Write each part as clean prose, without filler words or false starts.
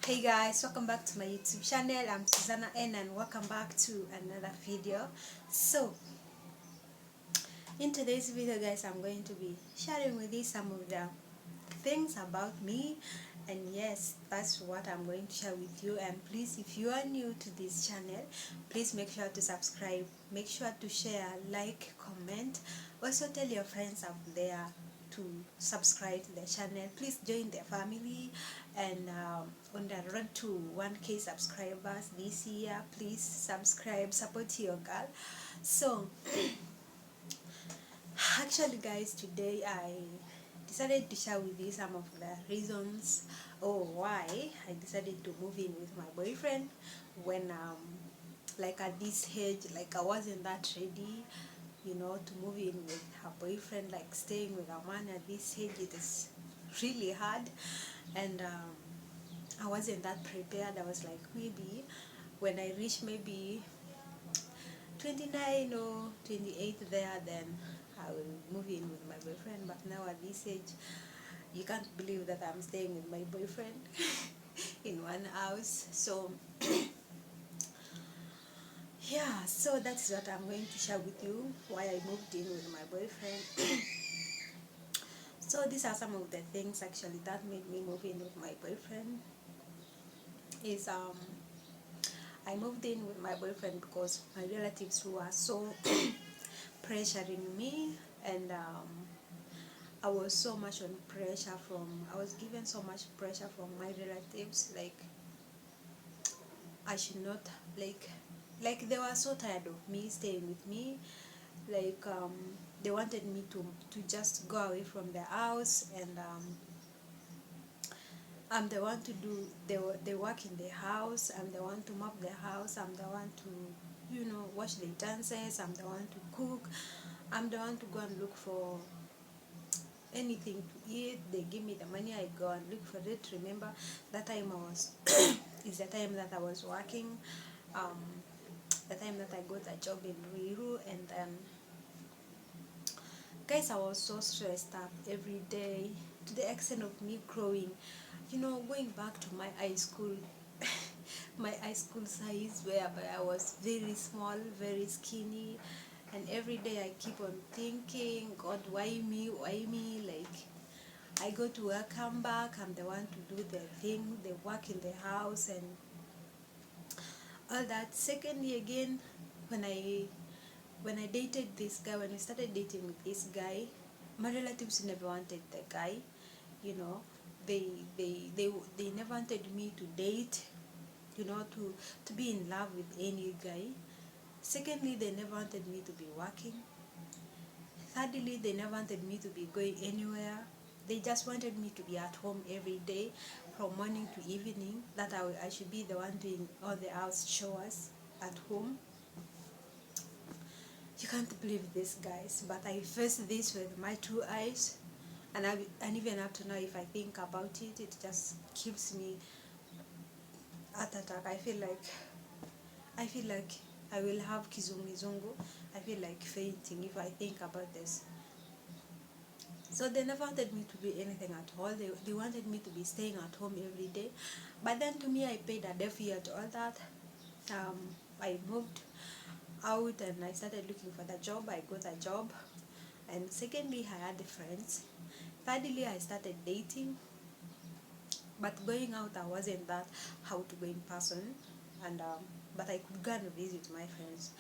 Hey guys, welcome back to my YouTube channel. I'm Suzanna and welcome back to another video. So in today's video guys, I'm going to be sharing with you some of the things about me, and yes, that's what I'm going to share with you. And please, if you are new to this channel, please make sure to subscribe, make sure to share, like, comment, also tell your friends out there to subscribe to the channel. Please join the family, and on the road to 1k subscribers this year, please subscribe, support your girl. So actually guys, today I decided to share with you some of the reasons or why I decided to move in with my boyfriend when like at this age, like I wasn't that ready, to move in with her boyfriend. Like staying with a man at this age, it is really hard, and I wasn't that prepared. I was like, maybe when I reach maybe 29 or 28 there, then I will move in with my boyfriend. But now at this age, you can't believe that I'm staying with my boyfriend in one house. So yeah, so that's what I'm going to share with you, why I moved in with my boyfriend. So these are some of the things actually that made me move in with my boyfriend. Is I moved in with my boyfriend because my relatives were so pressuring me, and I was so much on pressure I was given so much pressure from my relatives, like I should not, like they were so tired of me staying with me, like they wanted me to just go away from the house, and I'm the one to do the work in the house, I'm the one to mop the house, I'm the one to wash the utensils, I'm the one to cook, I'm the one to go and look for anything to eat. They give me the money, I go and look for it. Remember that time I was is the time that I was working, um the time that I got a job in Ruiru, and then guys, I was so stressed up every day to the extent of me growing, going back to my high school my high school size, whereby I was very small, very skinny, and every day I keep on thinking, God, why me, why me? Like I go to work, come back, I'm the one to do the thing, the work in the house and all that. Secondly, again, when I dated this guy, when I started dating with this guy, my relatives never wanted the guy, you know. They they never wanted me to date, to be in love with any guy. Secondly, they never wanted me to be working. Thirdly, they never wanted me to be going anywhere. They just wanted me to be at home every day, from morning to evening, that I should be the one doing all the house chores at home. You can't believe this, guys, but I faced this with my two eyes, and even up to now, if I think about it, it just gives me heart attack. I feel like I will have kizunguzungu. I feel like fainting if I think about this. So they never wanted me to be anything at all. They wanted me to be staying at home every day. But then to me, I paid a deaf ear to all that. I moved out and I started looking for the job. I got a job. And secondly, I had friends. Thirdly, I started dating. But going out, I wasn't that outgoing person. And but I could go and visit my friends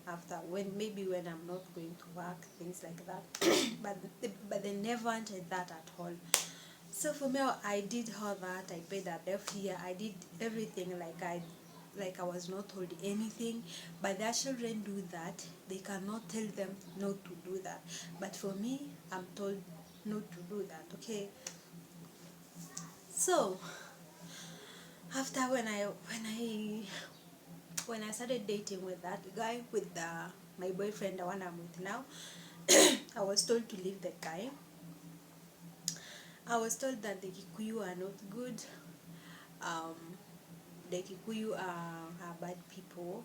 after, when I'm not going to work, things like that. but they never wanted that at all. So for me, I did all that. I paid a deaf ear. I did everything like I was not told anything. But their children do that. They cannot tell them not to do that. But for me, I'm told not to do that. Okay. So after when I started dating with that guy, with my boyfriend, the one I'm with now, I was told to leave the guy. I was told that the Kikuyu are not good. Um, the Kikuyu are bad people.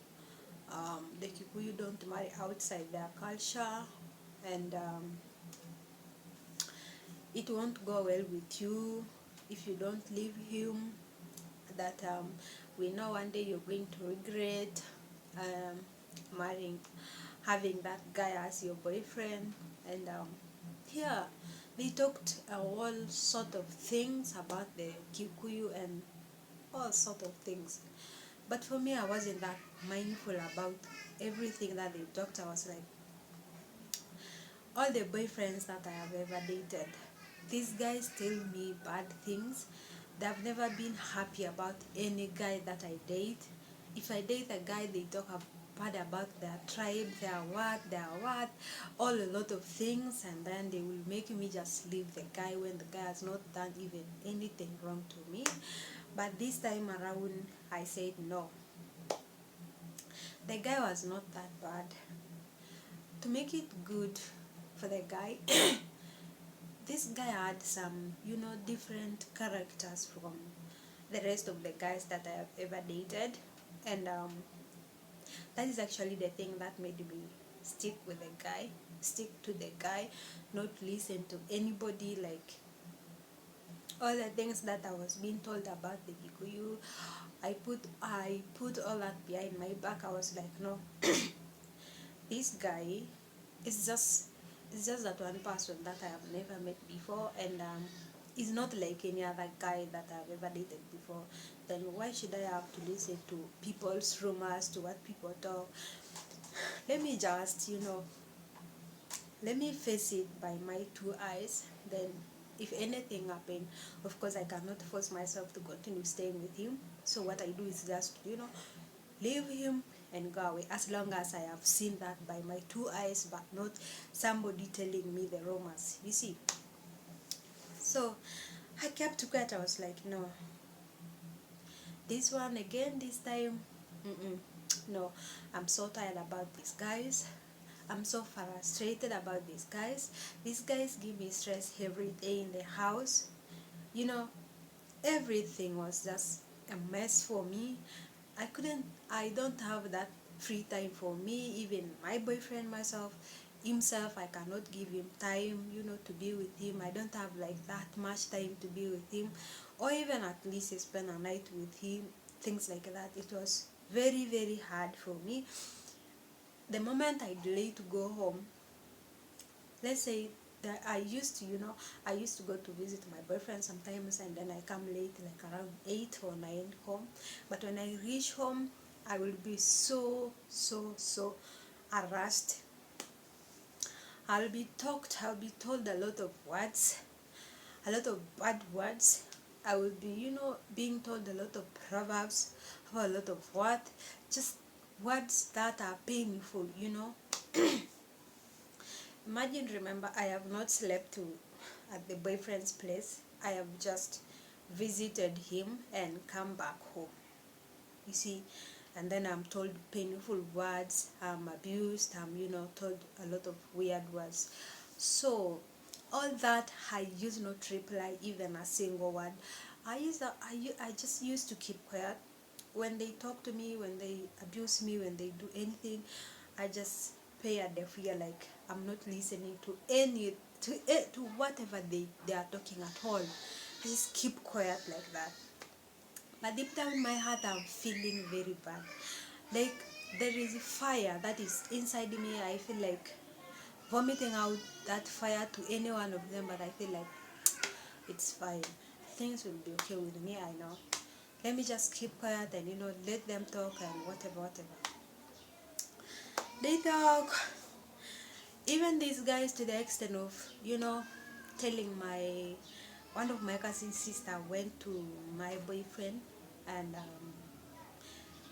The Kikuyu don't marry outside their culture, and it won't go well with you if you don't leave him. that we know one day you're going to regret marrying, having that guy as your boyfriend. And yeah, they talked all sort of things about the Kikuyu and all sort of things. But for me, I wasn't that mindful about everything that they talked. I was like, all the boyfriends that I have ever dated, these guys tell me bad things. They've never been happy about any guy that I date. If I date a guy, they talk bad about their tribe, their what, all a lot of things, and then they will make me just leave the guy when the guy has not done even anything wrong to me. But this time around, I said no. The guy was not that bad. To make it good for the guy, this guy had some, different characters from the rest of the guys that I have ever dated. And that is actually the thing that made me stick to the guy, not listen to anybody, like all the things that I was being told about the Kikuyu. I put all that behind my back. I was like, no, this guy is just that one person that I have never met before, and is not like any other guy that I've ever dated before. Then why should I have to listen to people's rumors, to what people talk? Let me just, let me face it by my two eyes. Then if anything happen, of course I cannot force myself to continue staying with him. So what I do is just, leave him and go away, as long as I have seen that by my two eyes, but not somebody telling me the rumors, you see. So I kept quiet. I was like, no, this one again, this time, no, I'm so tired about these guys. I'm so frustrated about these guys. These guys give me stress every day in the house. Everything was just a mess for me. I don't have that free time for me. Even my boyfriend, himself, I cannot give him time, to be with him. I don't have like that much time to be with him, or even at least spend a night with him, things like that. It was very, very hard for me. The moment I delayed to go home, let's say that I used to go to visit my boyfriend sometimes, and then I come late, like around 8 or 9 home. But when I reach home, I will be so harassed. I'll be told a lot of words, a lot of bad words. I will be, being told a lot of proverbs, a lot of what, just words that are painful. Imagine, remember, I have not slept at the boyfriend's place. I have just visited him and come back home. You see, and then I'm told painful words, I'm abused, I'm, told a lot of weird words. So, all that, I used not to reply even a single word. I just used to keep quiet. When they talk to me, when they abuse me, when they do anything, I just pay a deaf ear, like I'm not listening to to whatever they are talking at all. I just keep quiet like that. But deep down in my heart, I'm feeling very bad. Like there is a fire that is inside me. I feel like vomiting out that fire to any one of them, but I feel like it's fine. Things will be okay with me, I know. Let me just keep quiet and let them talk and whatever. They talk. Even these guys, to the extent of, telling one of my cousin's sister went to my boyfriend, and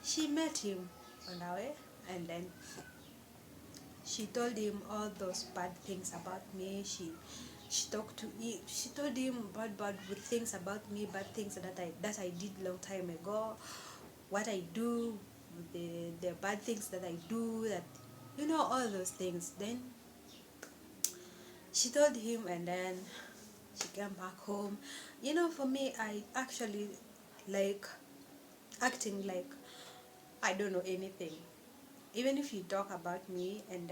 she met him on her way, and then she told him all those bad things about me. She talked to him. She told him bad good things about me, bad things that I did long time ago, what I do, the bad things that I do, that all those things. Then she told him, and then she came back home. For me, I actually like acting like I don't know anything. Even if you talk about me and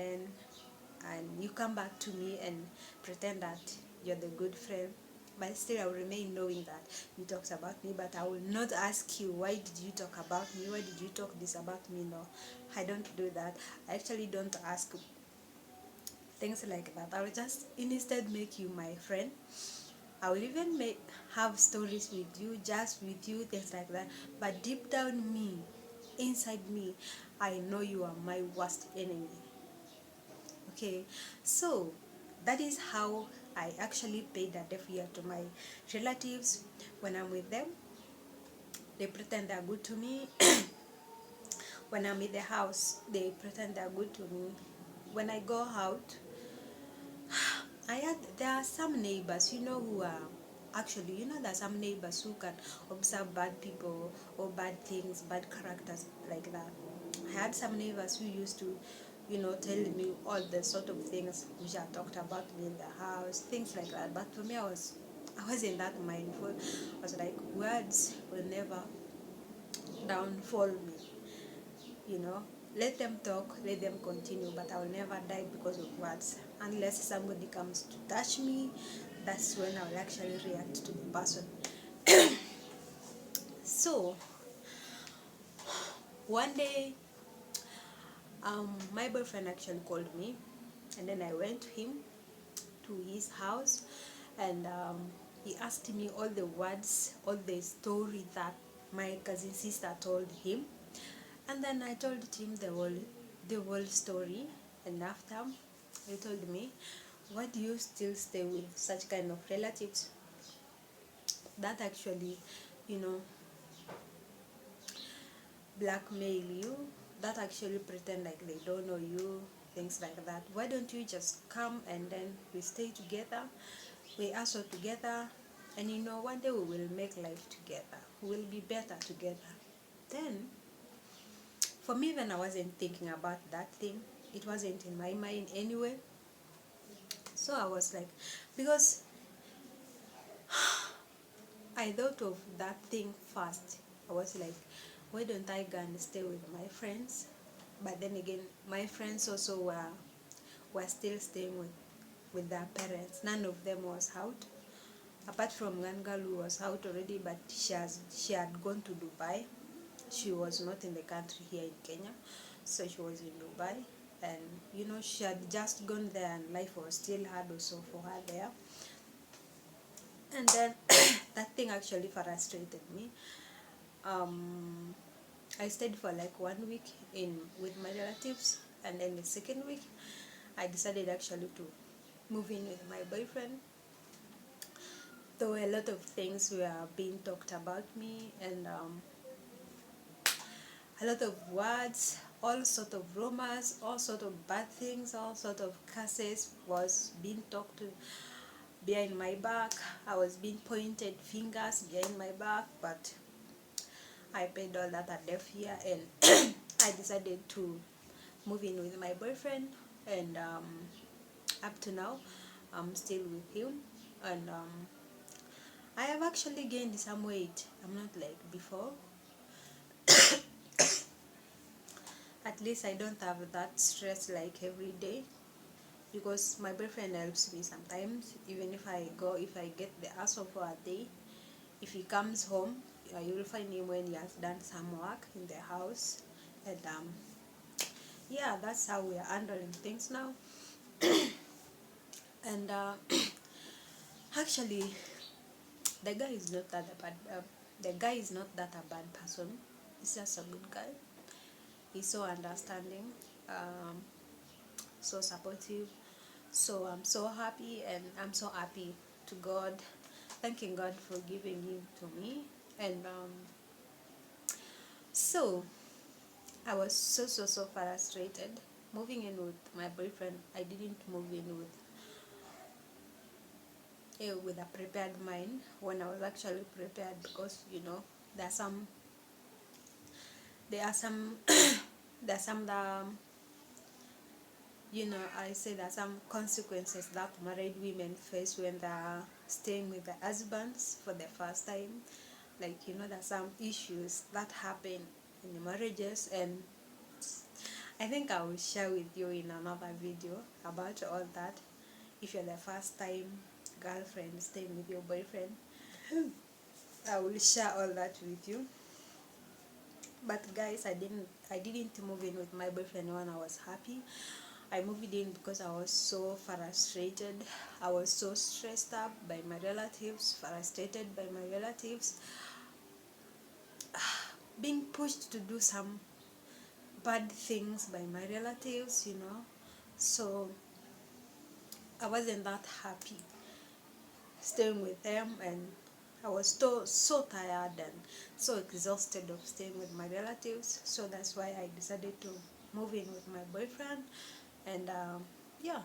you come back to me and pretend that you're the good friend, but still I will remain knowing that you talked about me. But I will not ask you, why did you talk about me, why did you talk this about me? No, I don't do that. I actually don't ask things like that. I will just instead make you my friend. I will even have stories with you, just with you, things like that. But deep down me, inside me, I know you are my worst enemy. Okay, so that is how I actually paid a deaf ear to my relatives. When I'm with them, they pretend they're good to me. When I'm in the house, they pretend they're good to me. When I go out, there are some neighbors, who are actually, there are some neighbors who can observe bad people or bad things, bad characters like that. I had some neighbors who used to, tell me all the sort of things which are talked about me in the house, things like that. But for me, I wasn't that mindful. I was like, words will never downfall me, you know. Let them talk, let them continue, but I will never die because of words. Unless somebody comes to touch me, that's when I will actually react to the person. So, one day, my boyfriend actually called me, and then I went to him, to his house, and he asked me all the words, all the story that my cousin sister told him. And then I told him the whole story, and after he told me, why do you still stay with such kind of relatives that actually, you know, blackmail you, that actually pretend like they don't know you, things like that? Why don't you just come and then we stay together, we also together, and one day we will make life together, we will be better together. Then for me, when I wasn't thinking about that thing, it wasn't in my mind anyway. So I was like, because I thought of that thing first. I was like, why don't I go and stay with my friends? But then again, my friends also were still staying with their parents. None of them was out. Apart from one girl who was out already, but she had gone to Dubai. She was not in the country here in Kenya, so she was in Dubai. And she had just gone there, and life was still hard also for her there. And then that thing actually frustrated me. I stayed for like 1 week in with my relatives, and then the second week I decided actually to move in with my boyfriend. There were a lot of things were being talked about me, and a lot of words, all sort of rumors, all sort of bad things, all sort of curses was being talked behind my back. I was being pointed fingers behind my back, but I paid all that a deaf ear, and I decided to move in with my boyfriend, and up to now I'm still with him, and I have actually gained some weight. I'm not like before. At least I don't have that stress like every day, because my boyfriend helps me sometimes. Even if I get the hassle for a day, if he comes home, you will find him when he has done some work in the house. And yeah, that's how we are handling things now. And actually, the guy is not that a bad the guy is not that a bad person. He's just a good guy. He's so understanding, so supportive. So I'm so happy, and I'm so happy to God, thanking God for giving him to me. And so I was so frustrated moving in with my boyfriend. I didn't move in with a prepared mind, when I was actually prepared, because there are some there are some there are some I say there are some consequences that married women face when they are staying with their husbands for the first time. Like, there are some issues that happen in the marriages, and I think I will share with you in another video about all that. If you're the first time girlfriend, staying with your boyfriend, I will share all that with you. But guys, I didn't move in with my boyfriend when I was happy. I moved in because I was so frustrated. I was so stressed up by my relatives, frustrated by my relatives, being pushed to do some bad things by my relatives, So I wasn't that happy staying with them, and I was so tired and so exhausted of staying with my relatives. So that's why I decided to move in with my boyfriend. And yeah,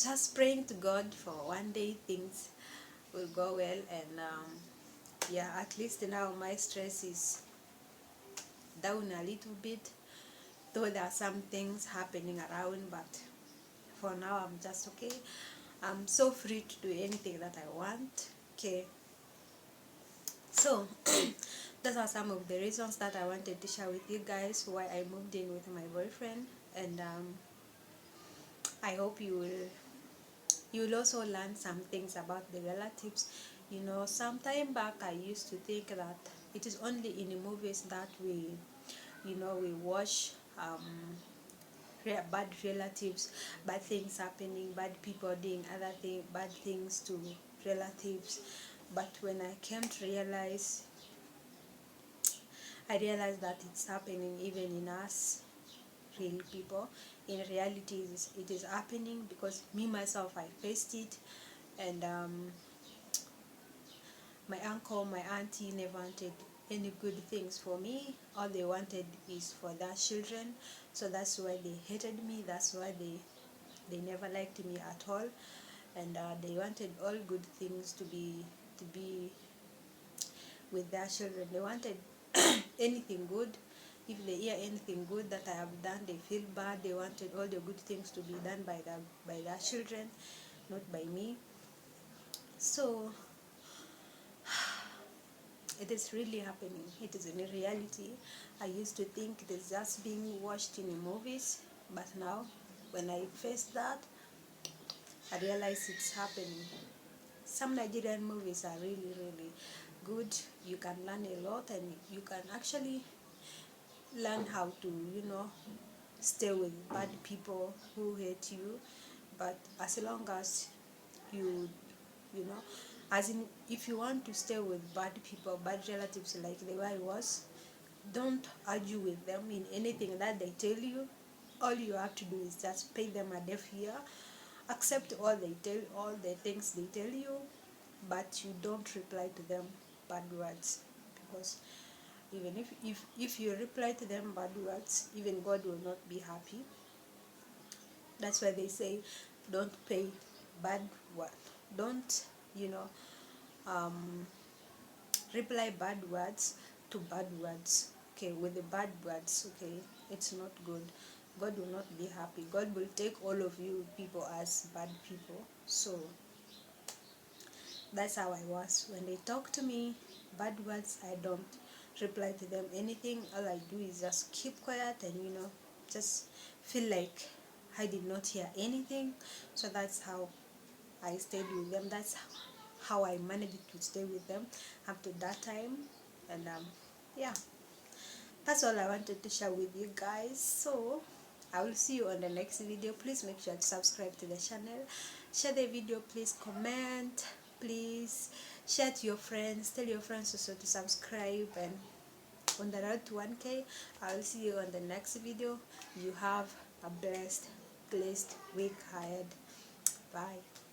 just praying to God for one day things will go well. And yeah, at least now my stress is down a little bit, though there are some things happening around, but for now I'm just okay. I'm so free to do anything that I want. Okay, so those are some of the reasons that I wanted to share with you guys why I moved in with my boyfriend. And I hope you will also learn some things about the relatives. Some time back I used to think that it is only in the movies that we watch bad relatives, bad things happening, bad people doing bad things to relatives. But when I realized that it's happening even in us real people. In reality, it is happening because me myself, I faced it. And my uncle, my auntie never wanted any good things for me. All they wanted is for their children. So that's why they hated me. That's why they never liked me at all. And they wanted all good things to be with their children. They wanted anything good. If they hear anything good that I have done, they feel bad. They wanted all the good things to be done by their children, not by me. So it is really happening. It is in reality. I used to think it is just being watched in the movies, but now when I face that, I realize it's happening. Some Nigerian movies are really, really good. You can learn a lot, and you can actually learn how to, stay with bad people who hate you. But as long as you, you know, as in, if you want to stay with bad people, bad relatives like the way I was, don't argue with them in anything that they tell you. All you have to do is just pay them a deaf ear, accept all the things they tell you, but you don't reply to them bad words, because even if you reply to them bad words, even God will not be happy. That's why they say don't pay bad word, don't you know um reply bad words to bad words. Okay, with the bad words, okay, it's not good. God will not be happy. God will take all of you people as bad people. So that's how I was. When they talk to me bad words, I don't reply to them anything. All I do is just keep quiet and just feel like I did not hear anything. So that's how I stayed with them. That's how I managed to stay with them up to that time. And yeah, that's all I wanted to share with you guys. So I will see you on the next video. Please make sure to subscribe to the channel, share the video, please comment, please share to your friends, tell your friends also to subscribe. And on the road to 1K, I will see you on the next video. You have a blessed week ahead. Bye.